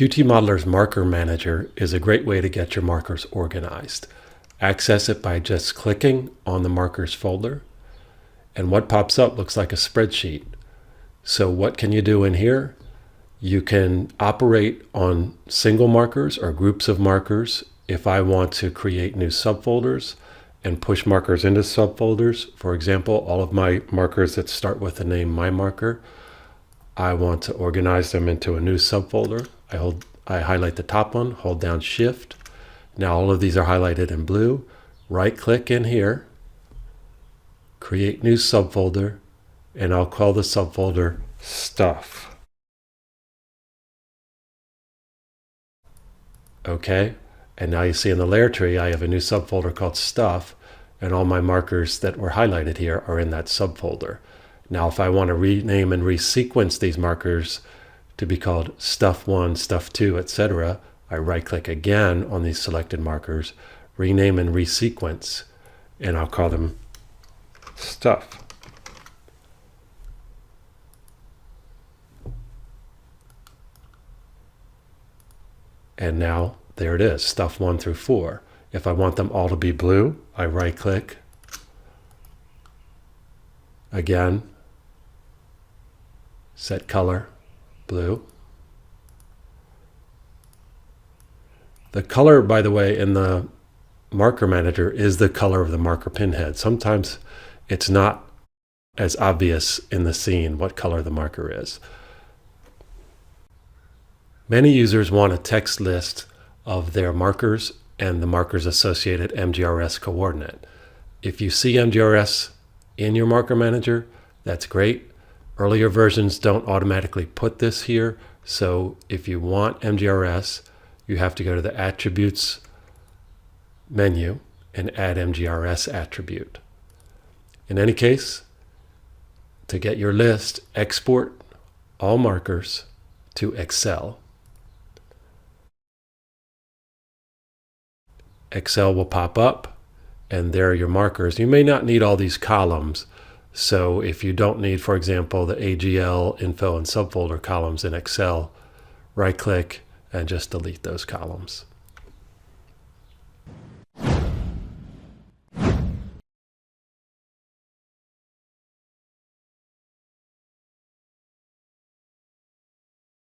Qt Modeler's Marker Manager is a great way to get your markers organized. Access it by just clicking on the markers folder, and what pops up looks like a spreadsheet. So what can you do in here? You can operate on single markers or groups of markers. If I want to create new subfolders and push markers into subfolders, for example, all of my markers that start with the name my marker, I want to organize them into a new subfolder. I highlight the top one, hold down Shift. Now all of these are highlighted in blue. Right click in here, create new subfolder, and I'll call the subfolder Stuff. Okay, and now you see in the layer tree I have a new subfolder called Stuff, and all my markers that were highlighted here are in that subfolder. Now if I want to rename and resequence these markers to be called Stuff 1, Stuff 2, etc., I right click again on these selected markers, rename and resequence, and I'll call them Stuff. And now there it is, Stuff 1 through 4. If I want them all to be blue, I right click again, set color, blue. The color, by the way, in the marker manager is the color of the marker pinhead. Sometimes it's not as obvious in the scene what color the marker is. Many users want a text list of their markers and the markers associated MGRS coordinate. If you see MGRS in your marker manager, that's great. Earlier versions don't automatically put this here, so if you want MGRS, you have to go to the Attributes menu and add MGRS attribute. In any case, to get your list, export all markers to Excel. Excel will pop up, and there are your markers. You may not need all these columns, so if you don't need, for example, the AGL, info, and subfolder columns in Excel, right-click and just delete those columns.